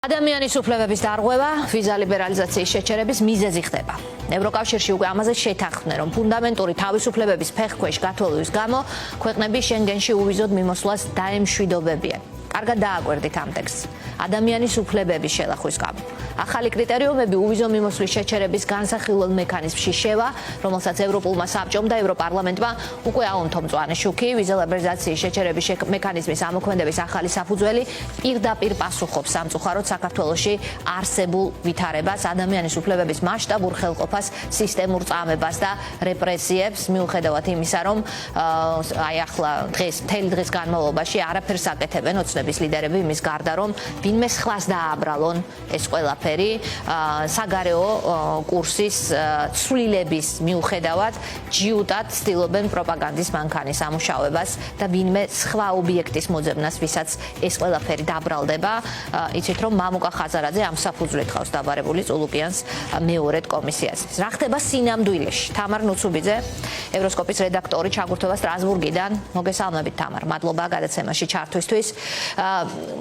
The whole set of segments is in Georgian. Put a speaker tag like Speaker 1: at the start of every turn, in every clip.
Speaker 1: ადამიანის უფლებების დარღვევა, ვიზა ლიბერალიზაციის შეჩერების მიზეზი ხდება. ევროკავშირში უკვე ამაზე შეთანხმდნენ, რომ ფუნდამენტური თავისუფლებების ფეხქვეშ გათვალვის გამო ქვეყნები შენგენში უვიზოდ მიმოსვლას დაემშვიდობებიან. კარგად დააკვირდით ამ ტექსტს. ადამიანის უფლებების შელახვის გამო. ახალი კრიტერიუმები უვიზო მიმოსვლის შეჩერების განსახილველ მექანიზმში შევა, რომელსაც ევროპულმა საბჭომ და ევროპარლამენტმა უკვე აუნთო მწვანე შუქი, ვიზა ლიბერალიზაციის შეჩერების მექანიზმის ამოქმედების ახალი საფუძველი პირდაპირ პასუხობს სამწუხაროდ საქართველოში არსებულ ვითარებას, ადამიანის უფლებების მასშტაბურ ხელყოფას, სისტემურ წამებას და რეპრესიებს, მიუხედავად იმისა, რომ აი ახლა მთელი დღის განმავლობაში არაფერს აკეთებენ ოცნების ლიდერები იმის გარდა, რომ ვინმე სხვას დააბრალონ ეს ყველაფერი საგარეო კურსის ცვლილების მიუხედავად ჯიუტად ცდილობენ პროპაგანდის მანქანის ამუშავებას და ვინმე სხვა ობიექტის მოძებნას, ვისაც ეს ყველაფერი დაბრალდება. იცით რომ მამუკა ხაზარაძე ამ საფუძვლით ხავს დაბარებული წულუკიანს მეორედ კომისიაზე. რა ხდება სინამდვილეში? თამარ ნუცუბიძე, ევროსკოპის რედაქტორი, ჩაგურთება სტრასბურგიდან. მოგესალმებით თამარ, მადლობა გადაცემაში ჩართვისთვის.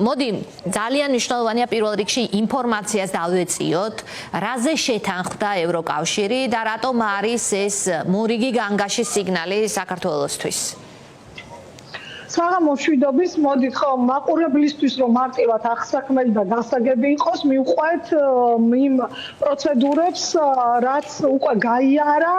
Speaker 1: მოდი ძალიან მნიშვნელოვანია პირველ რიგში ინფორმაციას დავეციოთ, რაზე შეთანხმდა ევროკავშირი და რატომ არის ეს მორიგი განგაშის სიგნალი საქართველოსთვის?
Speaker 2: საღამო მშვიდობის, მოდით ხო მაყურებლისთვის რომ მარტივად აღსაქმელი და გასაგები იყოს, მივყვეთ იმ პროცედურებს, რაც უკვე გაიარა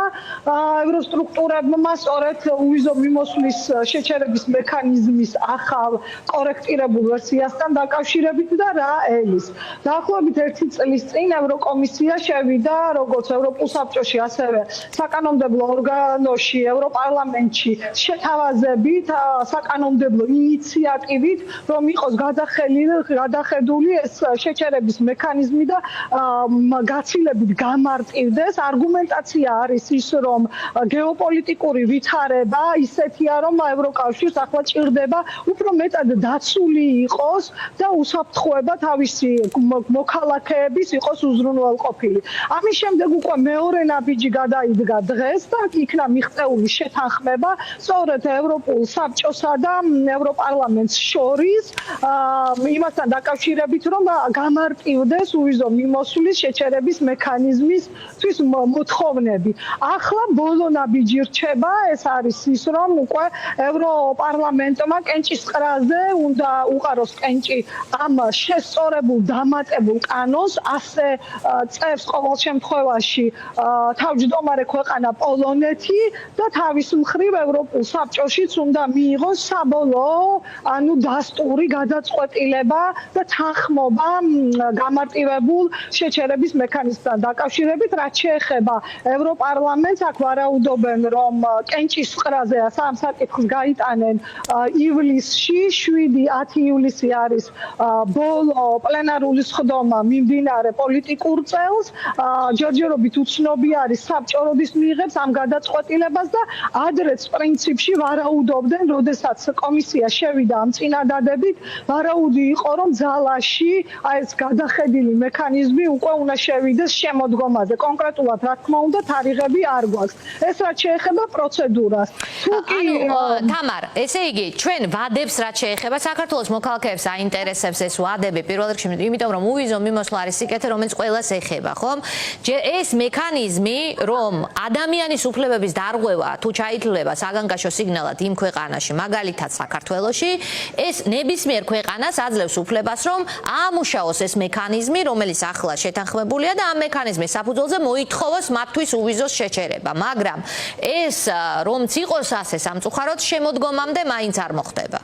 Speaker 2: ევროსტრუქტურებმა, სწორედ უვიზო მიმოსვლის შეჩერების მექანიზმის ახალ კორექტირებულ ვერსიასთან დაკავშირებით და რა ელის. დაახლოებით 1 წლის წინ ევროკომისია შევიდა როგორც ევროპულ საბჭოში, ასევე საკანონმდებლო ორგანოში, ევროპარლამენტში შეთავაზებით საკანონმდებლო ინიციატივით, რომ იყოს გადახედული ეს შეჩერების მექანიზმი და გაცილებით გამარტივდეს. არგუმენტაცია არის ის, რომ გეოპოლიტიკური ვითარება ისეთია, რომ ევროკავშირს ახლა ჭირდება უფრო მეტად დაცული იყოს და უსაფრთხოება თავისი მოქალაქეების იყოს უზრუნველყოფილი. ამის შემდეგ უკვე მეორე ნაბიჯი გადაიდგა დღეს და იქნა მიღწეული შეთანხმება სწორედ ევროპულ საბჭოსა და ევროპარლამენტს შორის იმასთან დაკავშირებით, რომ გამარტივდეს უვიზო მიმოსვლის შეჩერების მექანიზმისთვის მოთხოვნები. ახლა ბოლო ნაბიჯი რჩება, ეს არის ის, რომ უკვე ევროპარლამენტმა კენჭისყრაზე უნდა უყაროს კენჭი ამ შესწორებულ დამატებულ კანონს, ასე წერს ყოველ შემთხვევაში თავმჯდომარე ქვეყანა პოლონეთი და თავის მხრივ ევროპულ საბჭოშიც უნდა მიიღოს საბოლოო, ანუ დასტური გადაწყვეტილება და თანხმობა გამარტივებულ შეჩერების მექანიზმთან დაკავშირებით, რაც შეეხება ევროპარლამენტს, აქ ვარაუდობენ, რომ კენჭისყრაზე ამ საკითხს გაიტანენ ივლისში, 7-10 ივლისი არის ბოლო პლენარული სხდომა მიმდინარე პოლიტიკურ წელს, ჯერჯერობით უცნობი არის საბჭო როდის მიიღებს ამ გადაწყვეტილებას და ადრეც პრინციპში ვარაუდობდნენ, როდესაც კომისია შევიდა ამ წინადადებით, ვარაუდი იყო, რომ ძალაში ეს გადახედილი მექანიზმი უკვე უნდა შევიდეს შემოდგომაზე. კონკრეტულად, რა თქმა უნდა, თარიღები არ გვაქვს. ეს რაც შეეხება პროცედურას.
Speaker 1: თამარ, ესე იგი, ჩვენ ვადებს რაც შეეხება საქართველოს მოქალაქეებს აინტერესებს ეს ვადები პირველ რიგში, იმიტომ რომ უვიზო მიმოსვლა არის სიკეთე, რომელიც ყველას ეხება, ხომ? ეს მექანიზმი, რომ ადამიანის უფლებების დარღვევა თუ ჩაითვლება საგანგაშო სიგნალად იმ ქვეყანაში, მაგალითად საქართველოში, ეს ნებისმიერ ქვეყანას აძლევს უფლებას, რომ აამუშაოს ეს მექანიზმი, რომელიც ახლა შეთანხმებულია და ამ მექანიზმის საფუძველზე მოითხოვოს მათთვის უვიზოს შეჩერება, მაგრამ ეს რომც იყოს ასე სამწუხაროდ შემოდგომამდე მაინც არ მოხდება.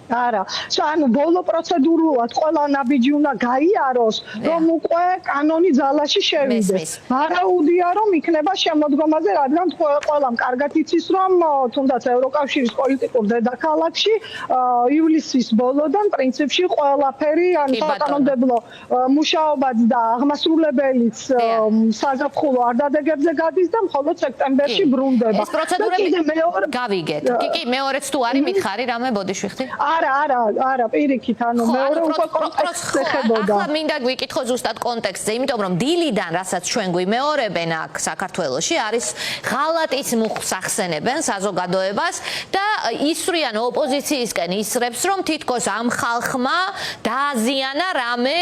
Speaker 2: არა, ანუ ბოლო პროცედურულად ყველა ნაბიჯი უნდა გაიაროს, რომ უკვე კანონი ძალაში შევიდეს. ვარაუდია, რომ იქნება შემოდგომაზე, რადგან ყველამ კარგად იცის, რომ თუნდაც ევროკავშირის პოლიტიკურ დედაქალაქში ივლისის ბოლოდან პრინციპში ყველაფერი, ანუ საკანონმდებლო მუშაობაც და აღმასრულებელიც საზაფხულო არდადეგებზე გადის და მხოლოდ სექტემბერში ბრუნდება.
Speaker 1: ეს პროცედურები გავიგეთ. კი, მეორეც თუ არის მითხარი რამე ბოდიშვიხტი?
Speaker 2: არა, პირიქით, ანუ მეორე უკვე კონტექსტს ეხებოდა.
Speaker 1: ახლა მინდა გვიკითხო ზუსტად კონტექსტზე, იმიტომ რომ დილიდან, რასაც ჩვენ გვიმეორებენ აქ საქართველოში, არის ღალატის მუხს ახსენებენ საზოგადოებას და ისვრიან ოპოზიციისკენ ისრებს, რომ თითქოს ამ ხალხმა დააზიანა რამე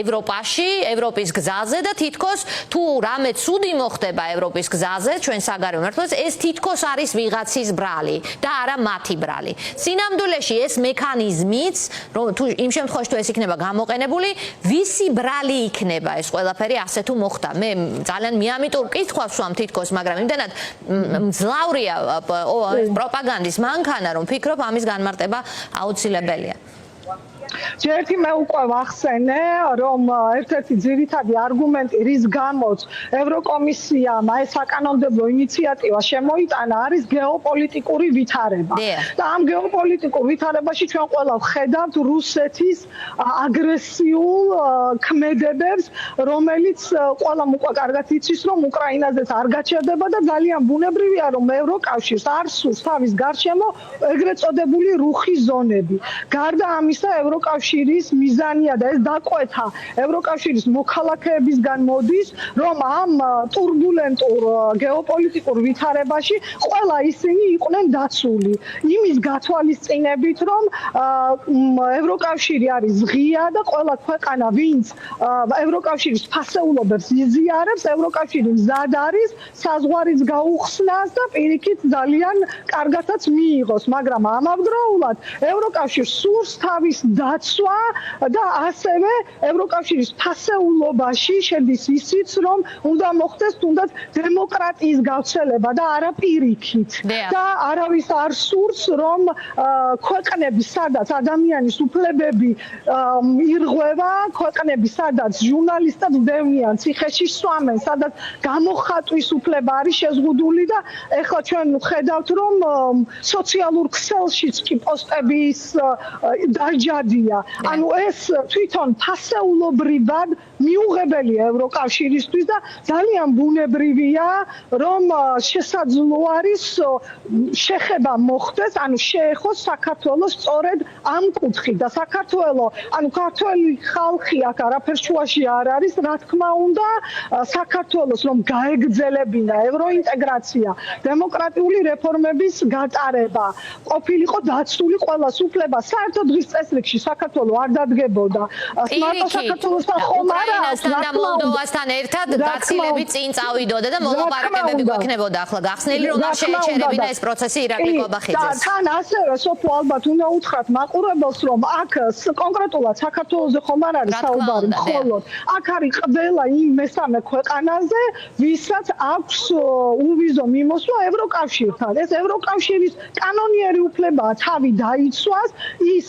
Speaker 1: ევროპაში, ევროპის გზაზე და თითქოს თუ რამე ცუდი მოხდება ევროპის გზაზე, ჩვენ საგარეო მმართველს, ეს თითქოს არის ვიღაცის ბრალი და არა მათი ბრალი. სინამდვილეში ეს მექანიზმიც, რომ თუ იმ შემთხვევაში თუ ეს იქნება გამოყენებული, ვისი ბრალი იქნება ეს ყველაფერი ასე თუ მოხდა. მე ძალიან მიამიტურ კითხვას ვსვამ თითქოს, მაგრამ იმდენად მძლავრია პროპაგანდის მანქანა, რომ ფიქრობ ამის განმარტება აუცილებელია.
Speaker 2: ერთი მე უკვე ვახსენე, რომ ერთ-ერთი ძირითადი არგუმენტი, რის გამოც ევროკომისიამ ეს საკანონმდებლო ინიციატივა შემოიტანა, არის გეოპოლიტიკური ვითარება. და ამ გეოპოლიტიკურ ვითარებაში ჩვენ ყველა ვხედავთ რუსეთის აგრესიულ ქმედებებს, რომელიც ყველამ უკვე კარგად იცის, რომ უკრაინაზეც არ გაჩერდება და ძალიან ბუნებრივია, რომ ევროკავშირს არ სურს თავის გარშემო ეგრეთ წოდებული რუხი ზონები. გარდა ამისა, ევროკავშირის მიზანია და ეს დაკვეთა ევროკავშირის მოქალაქეებისგან მოდის, რომ ამ ტურბულენტურ გეოპოლიტიკურ ვითარებაში ყველა ისინი იყვნენ დაცული. იმის გათვალისწინებით, რომ ევროკავშირი არის ღია და ყველა ქვეყანა, ვინც ევროკავშირის ფასეულობებს იზიარებს, ევროკავშირი მზად არის საზღვარიც გაუხსნას და პირიქით ძალიან კარგადაც მიიღოს, მაგრამ ამავდროულად ევროკავშირს სურს თავის დაცვა და ასევე ევროკავშირის ფასეულობაში შედის ისიც, რომ უნდა მოხდეს თუნდაც დემოკრატიის გავრცელება და არა პირიქით. და არავის არ სურს, რომ ქვეყნები, სადაც ადამიანის უფლებები ირღვევა, ქვეყნები, სადაც ჟურნალისტებს დევნიან, ციხეში სვამენ, სადაც გამოხატვის უფლება არის შეზღუდული და ეხლა ჩვენ ვხედავთ, რომ სოციალურ ქსელშიც კი პოსტების დაჯადია. ანუ ეს თვითონ ფასეულობრივად მიუღებელია ევროკავშირისთვის და ძალიან ბუნებრივია, რომ შესაძლო არის შეხება მოხდეს, ანუ შეეხოს საქართველოს სწორედ ამ კუთხით და საქართველოს, ანუ ქართველი ხალხი აქ არაფერს შუაში არ არის, რა თქმა უნდა, საქართველოს რომ გაეგრძელებინა ევროინტეგრაცია, დემოკრატიული რეფორმების გატარება, ყოფილიყო დაცული ყველას უფლება, საერთოდ დღის წესრიგში საქართველოს არ დადგებოდა. საქართველოსთან ხომ არა აქვს
Speaker 1: და მოლდოვასთან ერთად გაცილებით წინ წავიდოდა და მოლაპარაკებები გვექნებოდა ახლა გახსნილი, რომ არ შეეჩერებინა ეს პროცესი ირაკლი კობახიძეს.
Speaker 2: თან ასევე სოფო ალბათ უნდა უთხრათ მაყურებელს, რომ აქ კონკრეტულად საქართველოსზე ხომ არ არის საუბარი, მხოლოდ აქ არის ყველა იმ მესამე ქვეყანაზე, ვისაც აქვს უვიზო მიმოსვლა ევროკავშირთან. ეს ევროკავშირის კანონიერი უფლებაა თავი დაიცვას, ის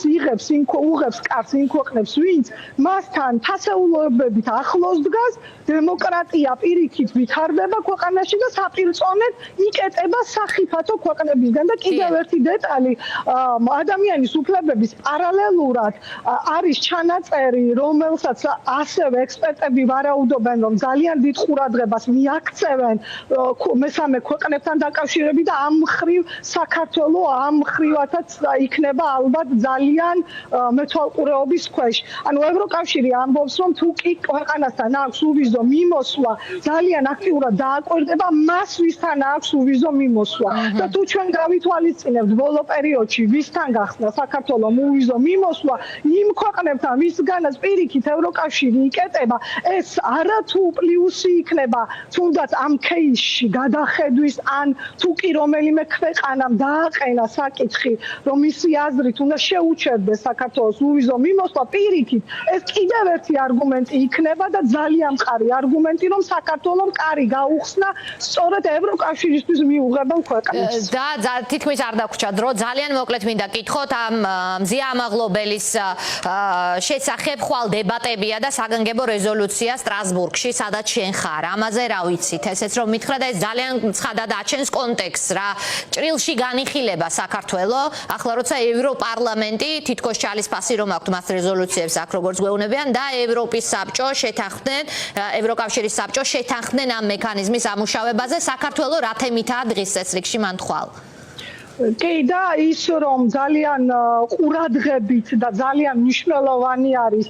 Speaker 2: უღებს კარს იმ ქვეყნებს, ვინც მასთან ფასეულობებით ახლოს დგას, დემოკრატია პირიქით ვითარდება ქვეყანაში და საპირწონედ იკეტება სახიფათო ქვეყნებისგან და კიდევ ერთი დეტალი, ადამიანის უფლებების პარალელურად არის ჩანაწერი, რომელსაც ასევე ექსპერტები ვარაუდობენ, რომ ძალიან დიდ ყურადღებას მიაქცევენ მესამე ქვეყნებთან დაკავშირებით და ამ მხრივ საქართველოს ამ მხრივათაც იქნება ალბათ ძალიან მეთვალყურეობის ქვეშ. ანუ ევროკავშირი ამბობს, რომ თუ კი ქვეყანასთან აქვს უვიზო მიმოსვლა, ძალიან აქტიურად დააკვირდება მას, ვისთან აქვს უვიზო მიმოსვლა. და თუ ჩვენ გავითვალისწინებთ ბოლო პერიოდში ვისთან გახსნა საქართველოს უვიზო მიმოსვლა, იმ ქვეყნებთან, ვისგანაც პირიქით ევროკავშირი იკეტება, ეს არათუ პლუსი იქნება თუნდაც ამ кейსში გადახედვის ან თუ კი რომელიმე ქვეყანამ დააყენა საკითხი, რომ მისი აზრით უნდა შეუჩერდეს საქართველოს უვიზო მიმოსვლა, პირიქით ეს კიდევ ერთი არგუმენტი იქნება და ძალიან მყარი არგუმენტი, რომ საქართველოს კარი გაუხსნა სწორედ ევროკავშირისთვის მიუღებელ ქვეყნებს.
Speaker 1: და თითქმის არ დაგვრჩა დრო, ძალიან მოკლედ მინდა კითხოთ ამ მზია ამაღლობელის შესახებ ხვალ დებატებია და საგანგებო რეზოლუცია სტრასბურგში, სადაც შენ ხარ. ამაზე რა ვიცით? ესეც რომ მითხრა და ეს ძალიან ცხადად აჩენს კონტექსტს, რა ჭრილში განიხილება საქართველოს, ახლა როცა ევროპარლამენტი თითქოს ჩალისფასი რომ აქვს მას რეზოლუციებს აქ როგორც გვეუბნებიან და ევროპის საბჭო შეთანხმდნენ, ევროკავშირის საბჭო შეთანხმდნენ ამ მექანიზმის ამუშავებაზე, საქართველოს რა თემითაა დღის წესრიგში მან თქვალ?
Speaker 2: კი და ის რომ ძალიან ყურადღებით და ძალიან მნიშვნელოვანი არის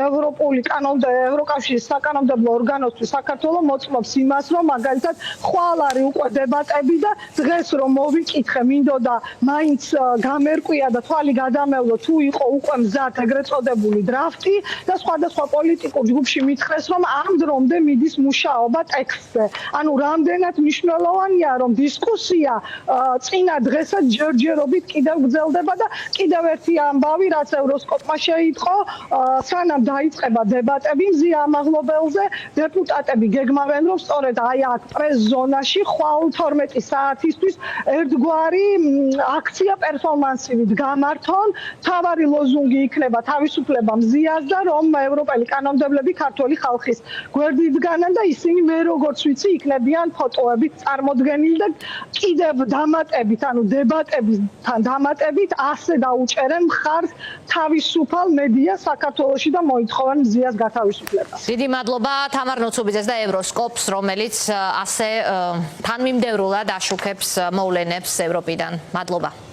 Speaker 2: ევროპული ევროკავშირის საკანონმდებლო ორგანოსთვის საქართველოს მოწმობს იმას რომ მაგალითად ხვალ არის უკვე დებატები და დღეს რომ მოვიკითხე მინდოდა მაინც გამერკვია და თვალი გადამევლო თუ იყო უკვე მზად ეგრეთ წოდებული დრაფტი და სხვადასხვა პოლიტიკურ ჯგუფში მითხრეს რომ ამ დრომდე მიდის მუშაობა ტექსტზე ანუ რამდენად მნიშვნელოვანია რომ დისკუსია წინა დღესაც ჯერჯერობით კიდევ გრძელდება და კიდევ ერთი ამბავი რაც ევროსკოპმა შეიტყო სანამ დაიწყება დებატები მზია ამაღლობელზე დეპუტატები გეგმავენ რომ სწორედ აი აქ პრეს ზონაში ხვალ 12 საათისთვის ერთგვარი აქცია პერფორმანსივით გამართონ თავარი ლოზუნგი იქნება თავისუფლება მზიას და რომ ევროპელი კანონმდებლები ქართული ხალხის გვერდით დგანან და ისინი მე როგორც ვიცი იქნებიან ფოტოებით წარმოდგენილი და კიდევ დამატებით ანუ დებატებთან დამატებით ასე დაუჭერენ მხარს თავისუფალ მედია საქართველოში და მოითხოვენ მზიას გათავისუფლებას.
Speaker 1: დიდი მადლობა თამარ ნოცუბიძეს და ევროსკოპს, რომელიც ასე თანმიმდევრულად აშუქებს მოვლენებს ევროპიდან. მადლობა.